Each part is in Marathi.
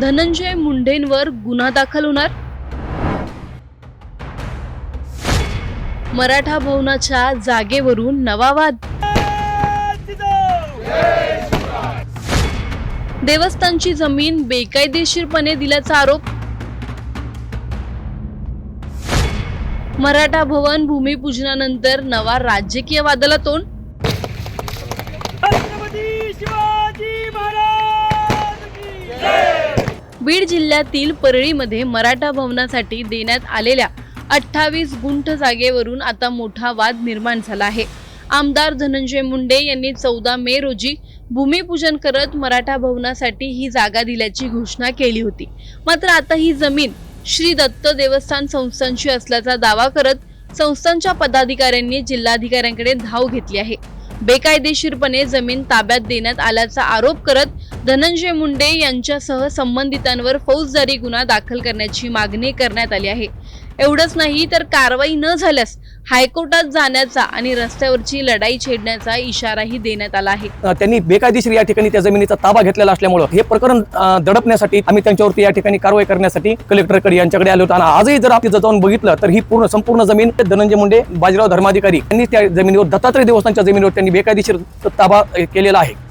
धनंजय मुंडेंवर गुन्हा दाखल होणार? मराठा भवनाच्या जागेवरून नवा वाद. देवस्थानची जमीन बेकायदेशीरपणे दिल्याचा आरोप. मराठा भवन भूमिपूजनानंतर नवा राजकीय वादाला तोंड. बीड जिल्ह्यातील परळीमध्ये मराठा भवनासाठी देण्यात आलेल्या 28 गुंठ जागेवरून आता मोठा वाद निर्माण झाला आहे. आमदार धनंजय मुंडे यांनी 14 मे रोजी भूमिपूजन करत मराठा भवनासाठी ही जागा दिल्याची घोषणा केली होती. मात्र आता ही जमीन श्री दत्त देवस्थान संस्थांची असल्याचा दावा करत संस्थांच्या पदाधिकाऱ्यांनी जिल्हाधिकाऱ्यांकडे धाव घेतली आहे. बेकायदेशीरपणे जमीन ताब्यात देण्यात आल्याचा आरोप करत धनंजय मुंडे यांच्यासह संबंधितांवर फौजदारी गुन्हा दाखल करण्याची मागणी करण्यात आली आहे. एवढंच नाही तर कारवाई न झाल्यास हायकोर्टात जाण्याचा आणि रस्त्यावरची लढाई छेडण्याचा इशाराही देण्यात आला आहे. त्यांनी बेकायदेशीर या ठिकाणी त्या जमिनीचा ताबा घेतलेला असल्यामुळे हे प्रकरण दडपण्यासाठी आम्ही त्यांच्यावरती या ठिकाणी कारवाई करण्यासाठी कलेक्टरकडे यांच्याकडे आलो होतो. आणि आजही जर आपण जाऊन बघितलं तर ही संपूर्ण जमीन धनंजय मुंडे बाजीराव धर्माधिकारी यांनी त्या जमिनीवर दत्तात्रय देवस्थानच्या जमिनीवर त्यांनी बेकायदेशीर ताबा केलेला आहे.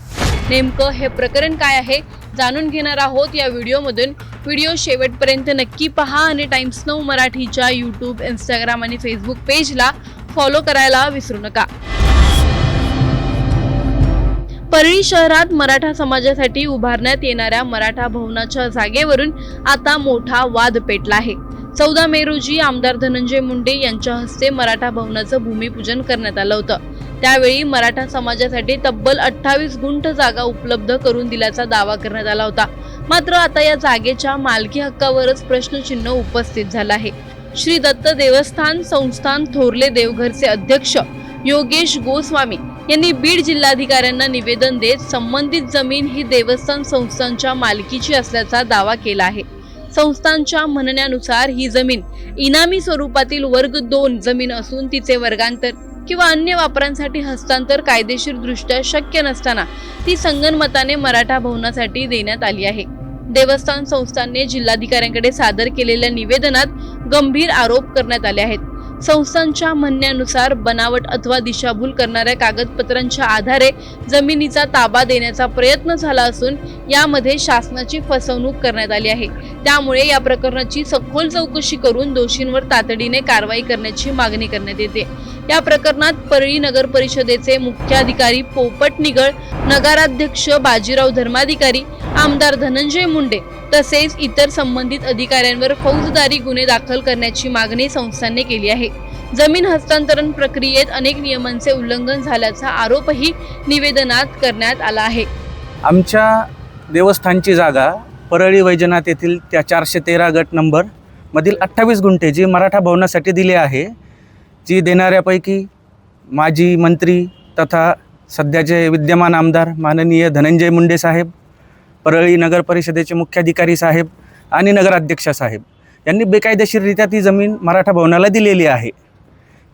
नेमकं हे प्रकरण काय आहे जाणून घेणार आहोत या व्हिडिओमधून. व्हिडिओ शेवटपर्यंत नक्की पहा आणि टाइम्स नाऊ मराठीच्या यूट्यूब, इंस्टाग्राम आणि फेसबुक पेजला फॉलो करायला विसरू नका. परळी शहरात मराठा समाजासाठी उभारण्यात येणाऱ्या मराठा भवनाच्या जागेवरून आता मोठा वाद पेटला आहे. 14 मे रोजी आमदार धनंजय मुंडे यांच्या हस्ते मराठा भवनाचं भूमिपूजन करण्यात आलं होतं. त्यावेळी मराठा समाजासाठी तब्बल 28 गुंठ जागा उपलब्ध करून दिल्याचा दावा करण्यात आला होता. मात्र आता या जागेच्या मालकी हक्कावरच प्रश्नचिन्ह उपस्थित झालं आहे. श्री दत्त देवस्थान संस्थान थोरले देवघरचे अध्यक्ष योगेश गोस्वामी यांनी बीड जिल्हाधिकाऱ्यांना निवेदन देत संबंधित जमीन ही देवस्थान संस्थांच्या मालकीची असल्याचा दावा केला आहे. संस्थांच्या म्हणण्यानुसार ही जमीन इनामी स्वरूपातील वर्ग 2 जमीन असून तिचे वर्गांतर किंवा अन्य वापरांसाठी हस्तांतर कायदेशीर दृष्ट्या शक्य नसताना ती संगनमताने मराठा भवनासाठी देण्यात आली आहे. देवस्थान संस्थांनी जिल्हाधिकाऱ्यांकडे सादर केलेल्या निवेदनात गंभीर आरोप करण्यात आले आहेत. संस्थांच्या म्हणण्यानुसार बनावट अथवा दिशाभूल करणाऱ्या कागदपत्रांच्या आधारे जमिनीचा ताबा देण्याचा प्रयत्न झाला असून यामध्ये शासनाची फसवणूक करण्यात आली आहे. त्यामुळे या प्रकरणाची सखोल चौकशी करून दोषींवर तातडीने कारवाई करण्याची मागणी करण्यात येते. या प्रकरणात परळी नगर परिषदेचे मुख्याधिकारी पोपट निगळ, नगराध्यक्ष बाजीराव धर्माधिकारी, आमदार धनंजय मुंडे तसेच इतर संबंधित अधिकाऱ्यांवर फौजदारी गुन्हे दाखल करण्याची मागणी संस्थांनी केली आहे. जमीन हस्तांतरण प्रक्रियेत अनेक नियमांचे उल्लंघन झाल्याचा आरोपही निवेदनात करण्यात आला आहे. आमच्या देवस्थानची जागा परळी वैजनाथ येथील त्या 413 गट नंबर मधील 28 गुंठे जी मराठा भवनासाठी दिली आहे, जी देणाऱ्यापैकी माजी मंत्री तथा सध्याचे विद्यमान आमदार माननीय धनंजय मुंडे साहेब, परळी नगर परिषदेचे मुख्याधिकारी साहेब आणि नगराध्यक्ष साहेब यांनी बेकायदेशीररित्या ती जमीन मराठा भवनाला दिलेली आहे.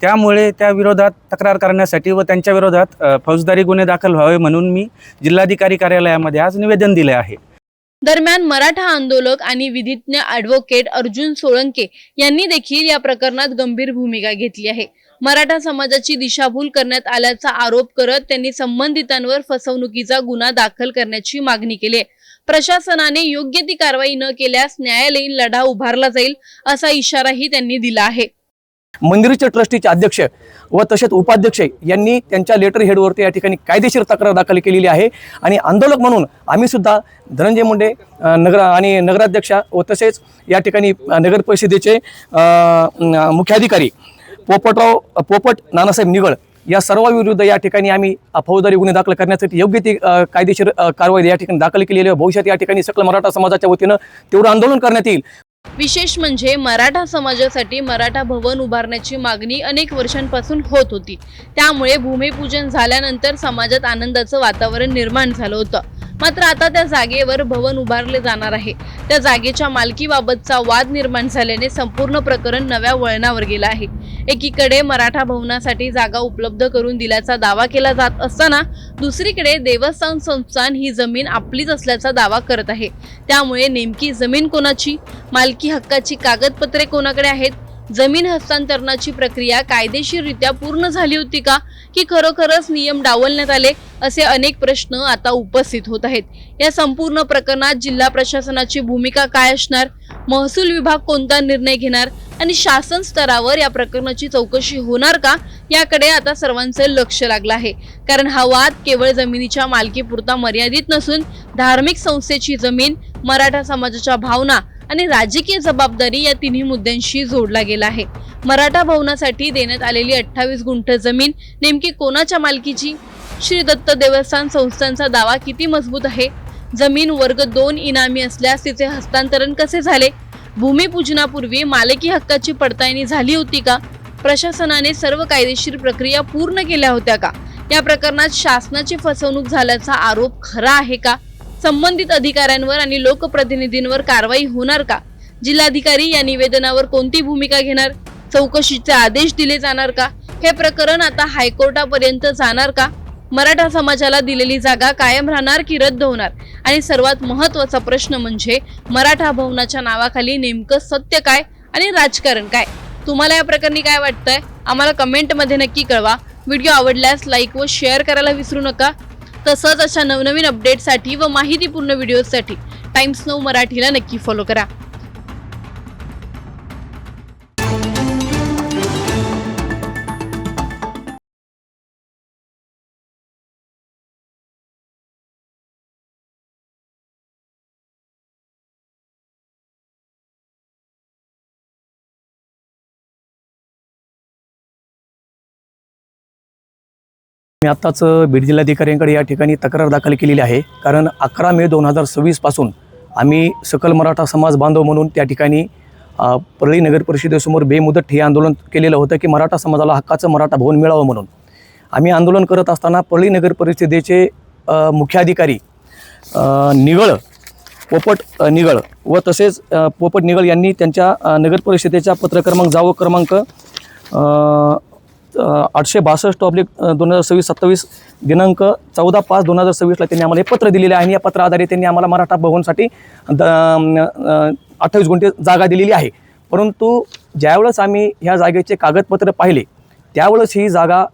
त्यामुळे त्या विरोधात तक्रार करण्यासाठी व त्यांच्या विरोधात फौजदारी गुन्हे दाखल व्हावे म्हणून मी जिल्हाधिकारी कार्यालयामध्ये आज निवेदन दिले आहे. दरम्यान मराठा आंदोलक आणि विधिज्ञ ॲडव्होकेट अर्जुन सोळंके यांनी देखील या प्रकरणात गंभीर भूमिका घेतली आहे. मराठा समाजाची दिशाभूल करण्यात आल्याचा आरोप करत त्यांनी संबंधितांवर फसवणुकीचा गुन्हा दाखल करण्याची मागणी केली आहे. प्रशासनाने योग्य ती कारवाई न केल्यास न्यायालयीन लढा उभारला जाईल असा इशाराही त्यांनी दिला आहे. मंदिराचे ट्रस्टीचे अध्यक्ष व तसेच उपाध्यक्ष यांनी त्यांच्या लेटर हेडवरती या ठिकाणी कायदेशीर तक्रार दाखल केलेली आहे. आणि आंदोलक म्हणून आम्ही सुद्धा धनंजय मुंडे नगराध्यक्ष व तसेच या ठिकाणी नगर परिषदेचे मुख्याधिकारी पोपट नानासाहेब निगळ या सर्वांविरुद्ध या ठिकाणी आम्ही फौजदारी गुन्हे दाखल करण्यासाठी योग्य ती कायदेशीर कारवाई या ठिकाणी दाखल केलेली आहे. भविष्यात या ठिकाणी सकल मराठा समाजाच्या वतीनं तेवढं आंदोलन करण्यात येईल. विशेष म्हणजे मराठा समाजासाठी मराठा भवन उभारण्याची मागणी अनेक वर्षांपासून होत होती. त्यामुळे भूमिपूजन झाल्यानंतर समाजात आनंदाचं वातावरण निर्माण झालं होतं. मात्र आता त्या जागेवर भवन उभारले जाणार आहे। त्या जागेच्या मालकीबाबतचा वाद निर्माण झाल्याने संपूर्ण प्रकरण नव्या वळणावर गेलं आहे। एकीकडे मराठा भवनासाठी जागा उपलब्ध करून दिल्याचा दावा केला जात असताना दुसरीकडे देवस्थान संस्थान ही जमीन आपलीच असल्याचा दावा करत आहे। त्यामुळे नेमकी जमीन कोणाची, मालकी हक्काची कागदपत्रे कोणाकडे आहेत, जमीन हस्तांतरणाची प्रक्रिया कायदेशीररित्या पूर्ण झाली होती का, की खरोखरच नियम डावलण्यात आले, असे अनेक प्रश्न आता उपस्थित होत आहेत। या संपूर्ण प्रकरणात जिल्हा प्रशासनाची भूमिका काय असणार, महसूल विभाग कोणता निर्णय घेणार आणि शासन स्तरावर या प्रकरणाची चौकशी होणार का, याकडे आता सर्वांचे लक्ष लागलं आहे। कारण हा वाद केवळ जमिनीच्या मालकीपुरता मर्यादित नसून धार्मिक संस्थेची जमीन, मराठा समाजाच्या भावना आणि राजकीय जबाबदारी या तिन्ही मुद्द्यांशी जोडला गेला आहे। मराठा भवनासाठी देण्यात आलेली 28 गुंठ जमीन नेमकी कोणाच्या मालकीची, श्री दत्त देवस्थान संस्थांचा दावा किती मजबूत आहे, जमीन वर्ग 2 इनामी असल्यास तिचे हस्तांतरण कसे झाले, भूमिपूजनापूर्वी मालकी हक्काची पडताळणी झाली होती का, प्रशासनाने सर्व कायदेशीर प्रक्रिया पूर्ण केल्या होत्या का, या प्रकरणात शासनाची फसवणूक झाल्याचा आरोप खरा आहे का, संबंधित अधिकाऱ्यांवर आणि लोकप्रतिनिधींवर कारवाई होणार का, जिल्हाधिकारी या निवेदनावर कोणती भूमिका घेणार, चौकशीचे आदेश दिले जाणार का, हे प्रकरण आता हायकोर्टापर्यंत जाणार का, मराठा समाजाला दिलेली जागा कायम राहणार की रद्द होणार, आणि सर्वात महत्त्वाचा प्रश्न म्हणजे मराठा भवनाच्या नावाखाली नेमकं सत्य काय आणि राजकारण काय। तुम्हाला या प्रकरणी काय वाटतंय, आम्हाला कमेंटमध्ये नक्की कळवा। व्हिडिओ आवडल्यास लाईक व शेअर करायला विसरू नका। तसंच अशा नवनवीन अपडेटसाठी व माहितीपूर्ण व्हिडिओसाठी टाइम्स नाऊ मराठीला नक्की फॉलो करा। मी आत्ताच बीड जिल्हाधिकाऱ्यांकडे या ठिकाणी तक्रार दाखल केलेली आहे। कारण 11 मे 2026 पासून आम्ही सकल मराठा समाज बांधव म्हणून त्या ठिकाणी परळी नगर परिषदेसमोर बेमुदत हे आंदोलन केलेलं होतं की मराठा समाजाला हक्काचं मराठा भवन मिळावं म्हणून। आम्ही आंदोलन करत असताना परळी नगर परिषदेचे मुख्याधिकारी निगळ पोपट निगळ व तसेच पोपट निगळ यांनी त्यांच्या नगर परिषदेच्या पत्र क्रमांक 862/2026 दिनांक 14/5/2026 त्यांनी आम्हाला हे पत्र दिलेले आहे आणि या पत्र आधारे त्यांनी आम्हाला मराठा भवनसाठी 28 गुंठे जागा दिलेली आहे। परंतु ज्यावेळेस आम्ही ह्या जागेचे कागदपत्र पाहिले त्यावेळेस ही जागा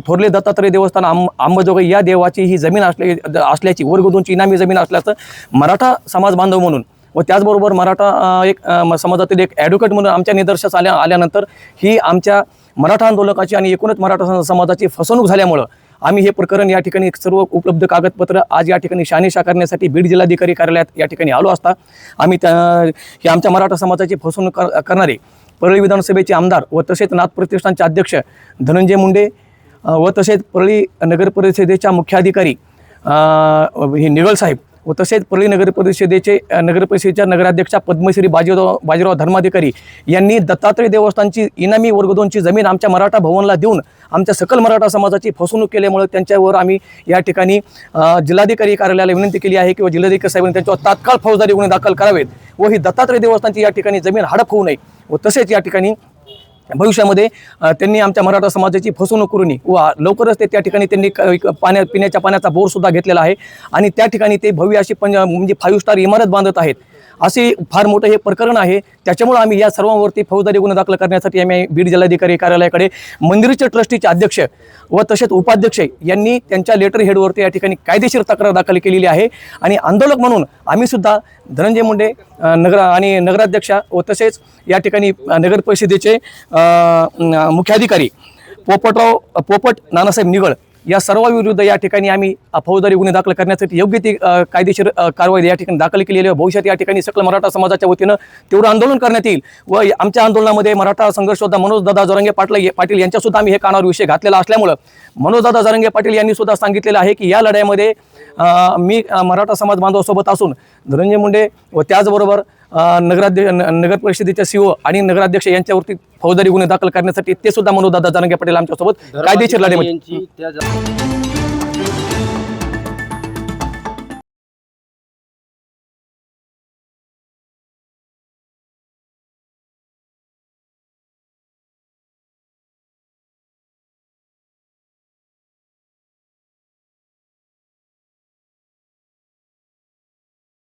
थोरले दत्तात्रय देवस्थान अंबाजोगाई या देवाची ही जमीन असल्याची वर्ग 2ची इनामी जमीन असल्याचं मराठा समाज बांधव म्हणून व त्याचबरोबर मराठा एक समाजातील एक ॲडव्होकेट म्हणून आमच्या निदर्शनास आल्यानंतर ही आमच्या मराठा आंदोलकाची आणि एकूणच मराठा समाजाची फसवणूक झाल्यामुळं आम्ही हे प्रकरण या ठिकाणी सर्व उपलब्ध कागदपत्र आज या ठिकाणी शहानिशा करण्यासाठी बीड जिल्हाधिकारी कार्यालयात या ठिकाणी आलो असता आम्ही हे आमच्या मराठा समाजाची फसवणूक करणारे परळी विधानसभेचे आमदार व तसेच नाथ प्रतिष्ठानचे अध्यक्ष धनंजय मुंडे व तसेच परळी नगर परिषदेच्या मुख्याधिकारी हे निगळ साहेब व तसेच परळी नगर परिषदेच्या नगराध्यक्षा पद्मश्री बाजीराव धर्माधिकारी यांनी दत्तात्रय देवस्थानची इनामी वर्ग 2ची जमीन आमच्या मराठा भवनला देऊन आमच्या सकल मराठा समाजाची फसवणूक केल्यामुळे त्यांच्यावर आम्ही या ठिकाणी जिल्हाधिकारी कार्यालयाला विनंती केली आहे की जिल्हाधिकारी साहेबांनी त्यांच्यावर तात्काळ फौजदारी गुन्हे दाखल करावेत व ही दत्तात्रय देवस्थानची या ठिकाणी जमीन हडप होऊ नये व तसेच या ठिकाणी भविष्यामध्ये त्यांनी आमच्या मराठा समाजाची फसवणूक करू नये व लवकरच त्या ठिकाणी त्यांनी पिण्याच्या पाण्याचा बोरसुद्धा घेतलेला आहे आणि त्या ठिकाणी ते भव्य अशी म्हणजे 5 स्टार इमारत बांधत आहेत। असे फार मोठं हे प्रकरण आहे। त्याच्यामुळे आम्ही या सर्वांवरती फौजदारी गुन्हे दाखल करण्यासाठी आम्ही बीड जिल्हाधिकारी कार्यालयाकडे मंदिराचे ट्रस्टीचे अध्यक्ष व तसेच उपाध्यक्ष यांनी त्यांच्या लेटर हेडवरती या ठिकाणी कायदेशीर तक्रार दाखल केलेली आहे आणि आंदोलक म्हणून आम्ही सुद्धा धनंजय मुंडे नगराध्यक्षा व तसेच या ठिकाणी नगर परिषदेचे मुख्याधिकारी पोपट नानासाहेब निगळ या सर्वांविरुद्ध या ठिकाणी आम्ही फौजदारी गुन्हे दाखल करण्यासाठी योग्य ती कायदेशीर कारवाई या ठिकाणी दाखल केलेली आहे। भविष्यात या ठिकाणी सकल मराठा समाजाच्या वतीनं तीव्र आंदोलन करण्यात येईल व आमच्या आंदोलनामध्ये मराठा संघर्षयोद्धा मनोजदादा जरांगे पाटील यांच्यासुद्धा आम्ही हे कानावर विषय घातलेला असल्यामुळं मनोजदादा जरांगे पाटील यांनी सुद्धा सांगितलेलं आहे की या लढ्यामध्ये मी मराठा समाज बांधवासोबत असून धनंजय मुंडे व त्याचबरोबर नगर परिषदेच्या सीओ आणि नगराध्यक्ष यांच्यावरती फौजदारी गुन्हे दाखल करण्यासाठी ते सुद्धा मनोजदादा जरांगे पाटील आमच्यासोबत कायदेशीर लढ्यामध्ये